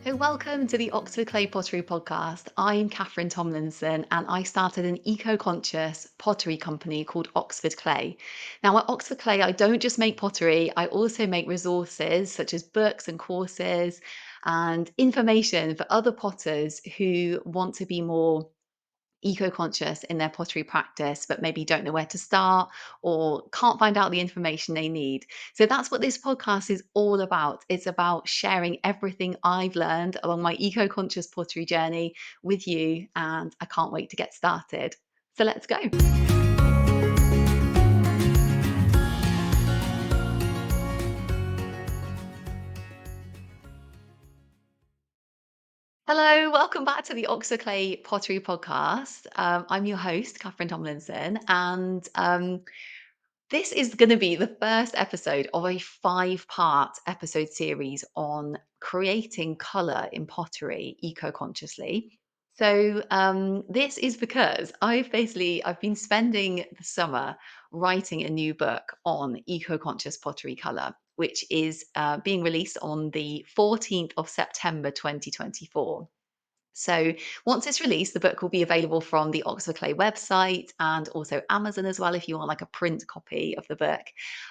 So, welcome to the Oxford Clay Pottery Podcast. I'm Catherine Tomlinson and I started an eco-conscious pottery company called Oxford Clay. Now, at Oxford Clay, I don't just make pottery, I also make resources such as books and courses and information for other potters who want to be more eco-conscious in their pottery practice but maybe don't know where to start or can't find out the information they need. So that's what this podcast is all about. It's about sharing everything I've learned along my eco-conscious pottery journey with you, and I can't wait to get started. So let's go. Hello, welcome back to the Oxford Clay Pottery Podcast. I'm your host, Catherine Tomlinson, and this is going to be the first episode of a five-part episode series on creating colour in pottery eco-consciously. So this is because I've been spending the summer writing a new book on eco-conscious pottery colour, which is being released on the 14th of September 2024. So once it's released, the book will be available from the Oxford Clay website and also Amazon as well if you want like a print copy of the book.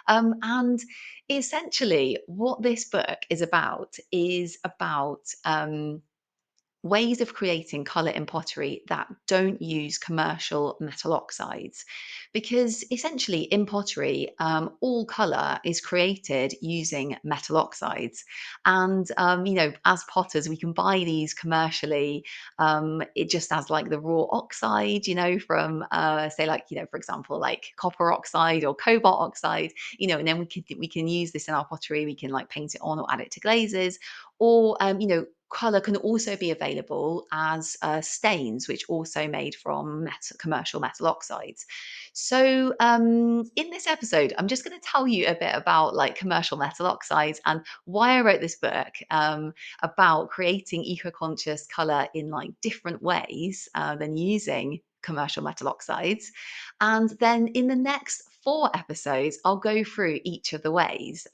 And essentially, what this book is about ways of creating colour in pottery that don't use commercial metal oxides. Because essentially, in pottery, all colour is created using metal oxides. And, as potters, we can buy these commercially. It just as like the raw oxide, from, say, like, for example, like copper oxide or cobalt oxide, and then we can use this in our pottery. We can like paint it on or add it to glazes. Or, colour can also be available as stains, which also made from commercial metal oxides. So, in this episode, I'm just going to tell you a bit about like commercial metal oxides and why I wrote this book about creating eco-conscious colour in like different ways than using commercial metal oxides. And then in the next four episodes, I'll go through each of the ways.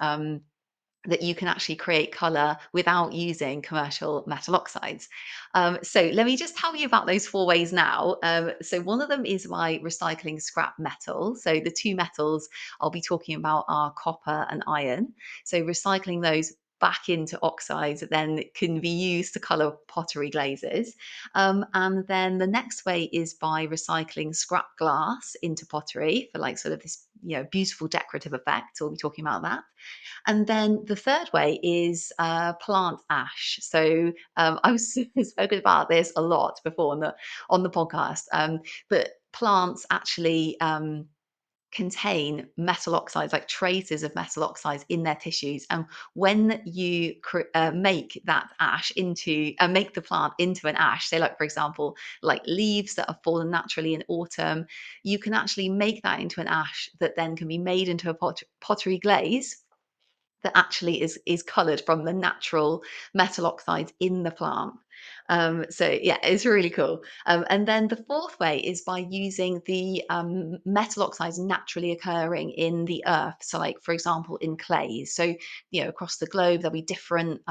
That you can actually create color without using commercial metal oxides. So let me just tell you about those four ways now. So one of them is by recycling scrap metal. So the two metals I'll be talking about are copper and iron. So recycling those back into oxides that then can be used to color pottery glazes. And then the next way is by recycling scrap glass into pottery for like sort of this beautiful decorative effect. So we'll be talking about that. And then the third way is plant ash. So I've spoken about this a lot before on the podcast, but plants actually contain metal oxides, like traces of metal oxides in their tissues. And when you make that ash make the plant into an ash, say, like, for example, like leaves that have fallen naturally in autumn, you can actually make that into an ash that then can be made into a pottery glaze that actually is coloured from the natural metal oxides in the plant. So yeah, it's really cool. And then the fourth way is by using the metal oxides naturally occurring in the earth. So, like for example, in clays. So across the globe there'll be different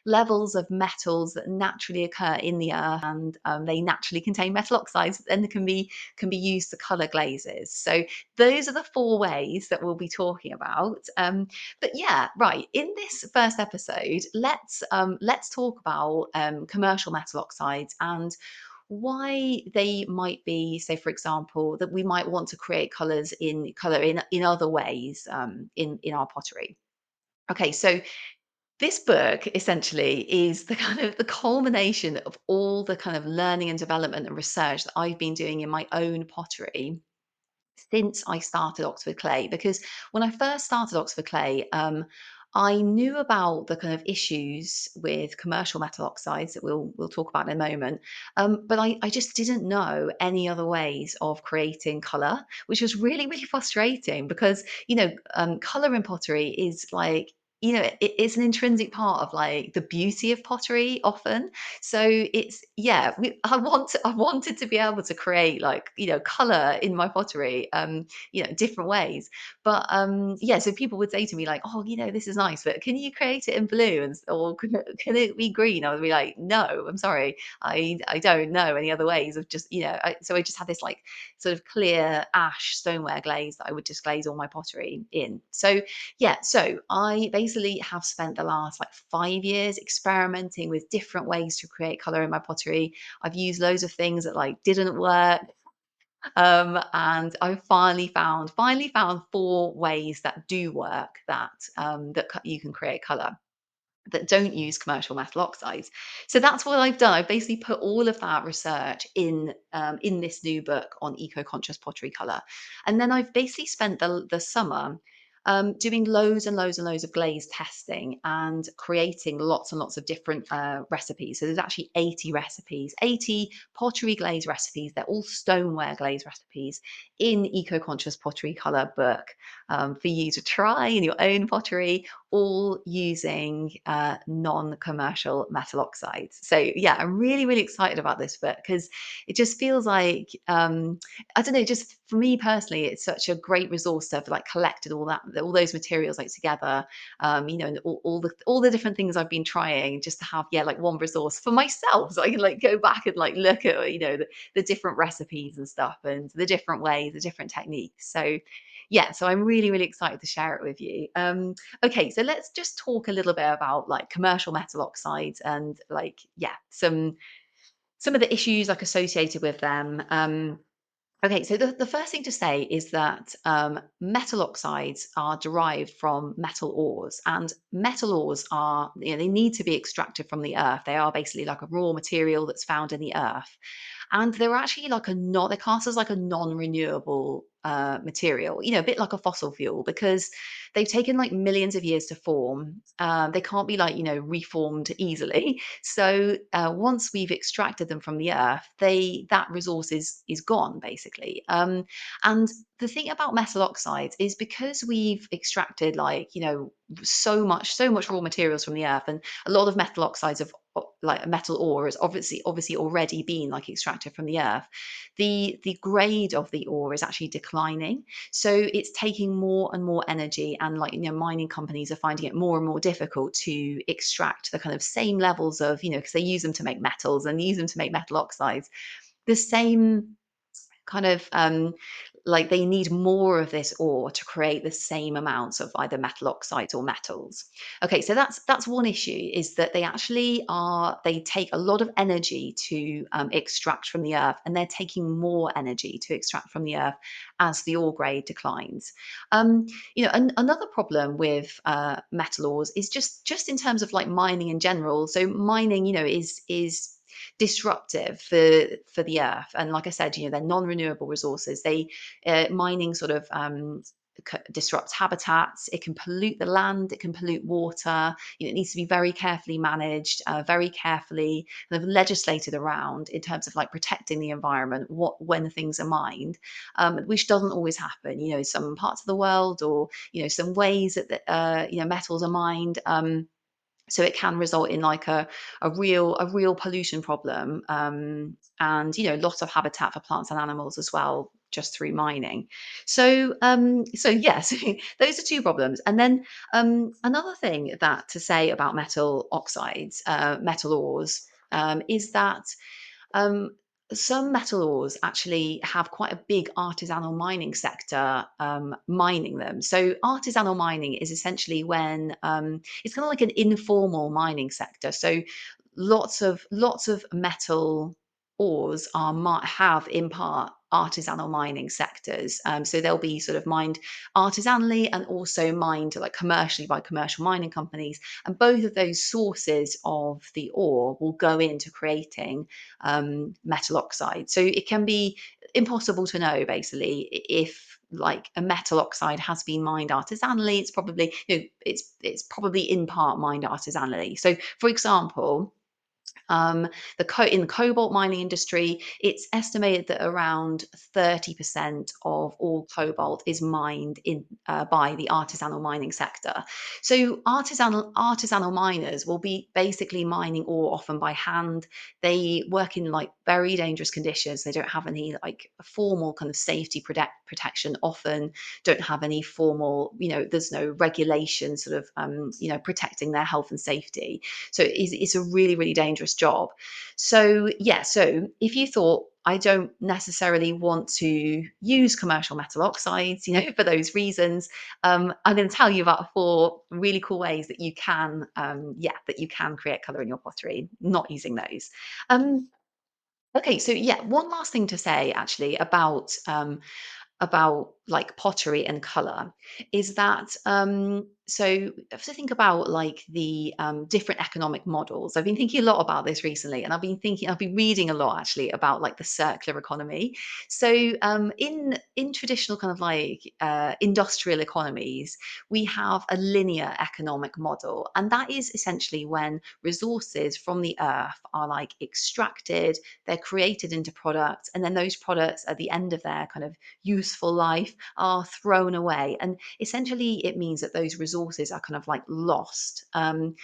levels of metals that naturally occur in the earth, and they naturally contain metal oxides, and they can be used to colour glazes. So those are the four ways that we'll be talking about. But yeah, right. In this first episode, let's talk about commercial metal oxides and why they might be, say, for example, that we might want to create color in other ways in our pottery. Okay, so this book essentially is the kind of the culmination of all the kind of learning and development and research that I've been doing in my own pottery since I started Oxford Clay. Because when I first started Oxford Clay, I knew about the kind of issues with commercial metal oxides that we'll talk about in a moment, but I just didn't know any other ways of creating color, which was really really frustrating because color in pottery is like it's an intrinsic part of like the beauty of pottery often. So it's yeah, I wanted to be able to create like, color in my pottery, different ways. But yeah, so people would say to me like, "Oh, this is nice, but can you create it in blue or can it be green?" I would be like, "No, I'm sorry. I don't know any other ways of just, so I just had this like sort of clear ash stoneware glaze that I would just glaze all my pottery in. So yeah, so I basically have spent the last like 5 years experimenting with different ways to create color in my pottery. I've used loads of things that like didn't work. And I finally found 4 ways that do work that you can create color that don't use commercial metal oxides. So that's what I've done. I've basically put all of that research in this new book on eco-conscious pottery color, and then I've basically spent the summer doing loads and loads and loads of glaze testing and creating lots and lots of different recipes. So there's actually 80 recipes, 80 pottery glaze recipes. They're all stoneware glaze recipes in eco-conscious pottery color book for you to try in your own pottery, all using non-commercial metal oxides. So yeah, I'm really, really excited about this book because it just feels like I don't know, just for me personally, it's such a great resource to have like collected all those materials like together, and all the different things I've been trying just to have like one resource for myself, so I can like go back and like look at the different recipes and stuff and the different ways, the different techniques. So yeah, so I'm really, really excited to share it with you. Okay, so let's just talk a little bit about like commercial metal oxides and like yeah, some of the issues like associated with them. Okay, so the first thing to say is that metal oxides are derived from metal ores, and metal ores are, they need to be extracted from the earth. They are basically like a raw material that's found in the earth, and they're actually like a not they're classed as like a non-renewable material, a bit like a fossil fuel because they've taken like millions of years to form. They can't be like reformed easily. So once we've extracted them from the earth, that resource is gone basically. And the thing about metal oxides is because we've extracted like so much raw materials from the earth, and a lot of metal oxides of like metal ore has obviously already been like extracted from the earth. The grade of the ore is actually declining, so it's taking more and more energy, and like mining companies are finding it more and more difficult to extract the kind of same levels of because they use them to make metals and use them to make metal oxides, the same kind of like they need more of this ore to create the same amounts of either metal oxides or metals. Okay, so that's one issue, is that they take a lot of energy to extract from the earth, and they're taking more energy to extract from the earth as the ore grade declines. Another problem with metal ores is just in terms of like mining in general. So mining, is disruptive for the earth, and like I said, they're non-renewable resources. They Mining sort of disrupts habitats. It can pollute the land, it can pollute water. It needs to be very carefully managed, very carefully kind of legislated around in terms of like protecting the environment when things are mined, which doesn't always happen. Some parts of the world, or some ways that metals are mined, so it can result in like a real pollution problem, and lots of habitat for plants and animals as well, just through mining. So yes, those are two problems. And then another thing that to say about metal oxides, metal ores, is that um, some metal ores actually have quite a big artisanal mining sector mining them. So artisanal mining is essentially when it's kind of like an informal mining sector. So lots of metal ores have in part artisanal mining sectors. So they'll be sort of mined artisanally and also mined like commercially by commercial mining companies. And both of those sources of the ore will go into creating metal oxide. So it can be impossible to know basically if like a metal oxide has been mined artisanally. It's probably in part mined artisanally. So for example, Um, in the cobalt mining industry, it's estimated that around 30% of all cobalt is mined by the artisanal mining sector. So artisanal miners will be basically mining ore often by hand. They work in like very dangerous conditions. They don't have any like formal kind of safety protection. Often don't have any formal, there's no regulation sort of, protecting their health and safety. So it's a really, really dangerous job. So, yeah, so if you thought, I don't necessarily want to use commercial metal oxides, for those reasons, I'm going to tell you about four really cool ways that you can, that you can create color in your pottery, not using those. Um, okay, so yeah, one last thing to say actually about like pottery and color is that so you have to think about like the different economic models. I've been thinking a lot about this recently, and I've been reading a lot actually about like the circular economy. So in traditional kind of like industrial economies, we have a linear economic model, and that is essentially when resources from the earth are like extracted, they're created into products, and then those products at the end of their kind of useful life are thrown away. And essentially, it means that those resources are kind of like lost. There's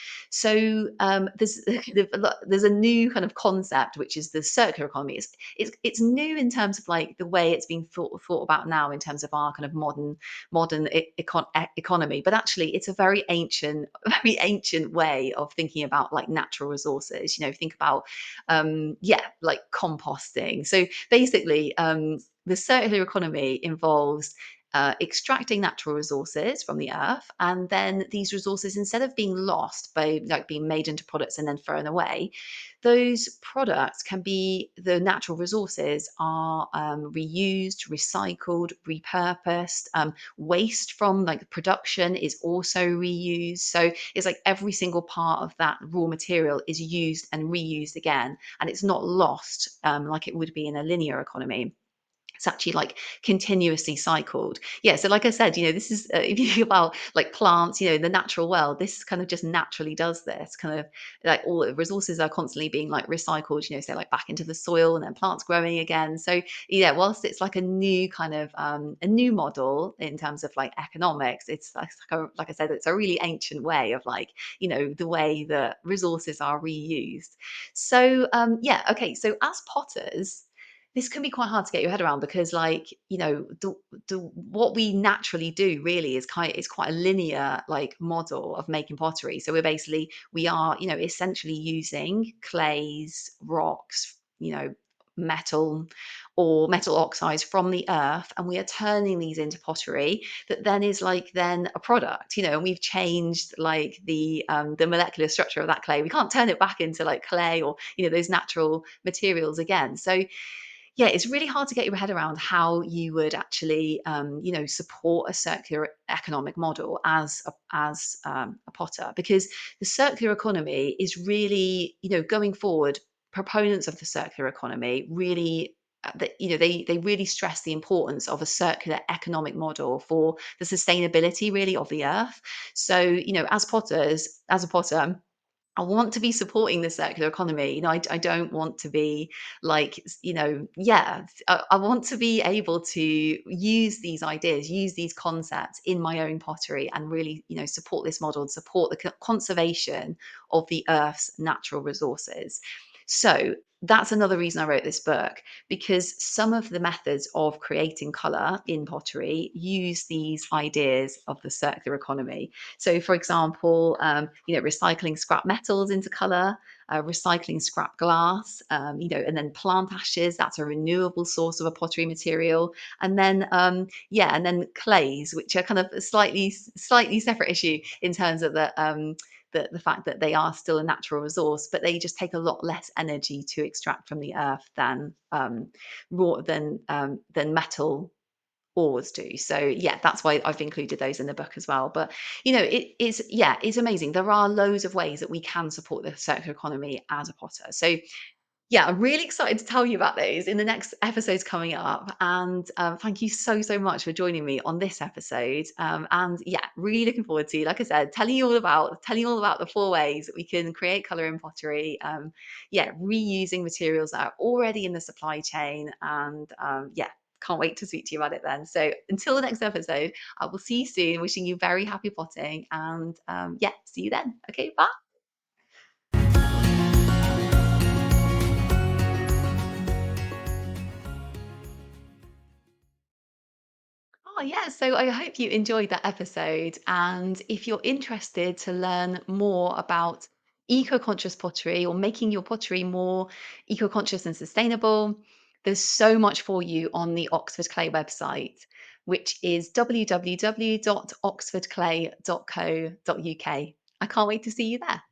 a new kind of concept, which is the circular economy. It's new in terms of like the way it's being thought about now in terms of our kind of modern economy. But actually, it's a very ancient, very ancient way of thinking about like natural resources. Think about like composting. So basically, the circular economy involves extracting natural resources from the earth, and then these resources, instead of being lost by like being made into products and then thrown away, those products can be the natural resources are reused, recycled, repurposed. Waste from like production is also reused. So it's like every single part of that raw material is used and reused again, and it's not lost like it would be in a linear economy. It's actually like continuously cycled. Yeah. So, like I said, this is if you think about like plants, in the natural world, this kind of just naturally does this kind of like all the resources are constantly being like recycled, so like back into the soil and then plants growing again. So, yeah, whilst it's like a new kind of a new model in terms of like economics, it's like I said, it's a really ancient way of like, the way that resources are reused. So, yeah. Okay. So, as potters, this can be quite hard to get your head around because like the what we naturally do really is quite a linear like model of making pottery. So we are essentially using clays, rocks, metal or metal oxides from the earth, and we are turning these into pottery that then is like then a product, and we've changed like the molecular structure of that clay. We can't turn it back into like clay or those natural materials again. So yeah, it's really hard to get your head around how you would actually, support a circular economic model as a potter, because the circular economy is really, going forward. Proponents of the circular economy really, they really stress the importance of a circular economic model for the sustainability really of the earth. So, as a potter, I want to be supporting the circular economy. I don't want to be like, yeah, I want to be able to use these ideas, use these concepts in my own pottery and really, support this model and support the conservation of the Earth's natural resources. So that's another reason I wrote this book, because some of the methods of creating color in pottery use these ideas of the circular economy. So, for example, recycling scrap metals into color, recycling scrap glass, and then plant ashes. That's a renewable source of a pottery material. And then, and then clays, which are kind of a slightly separate issue in terms of the fact that they are still a natural resource, but they just take a lot less energy to extract from the earth than metal ores do. So yeah, that's why I've included those in the book as well. But it's amazing. There are loads of ways that we can support the circular economy as a potter. So Yeah, I'm really excited to tell you about those in the next episodes coming up. And thank you so much for joining me on this episode. And yeah, really looking forward to, like I said, telling you all about the 4 ways that we can create color in pottery. Yeah, reusing materials that are already in the supply chain. And yeah, can't wait to speak to you about it then. So until the next episode, I will see you soon. Wishing you very happy potting. And yeah, see you then. Okay, bye. Oh, yeah. So I hope you enjoyed that episode. And if you're interested to learn more about eco-conscious pottery or making your pottery more eco-conscious and sustainable, there's so much for you on the Oxford Clay website, which is www.oxfordclay.co.uk. I can't wait to see you there.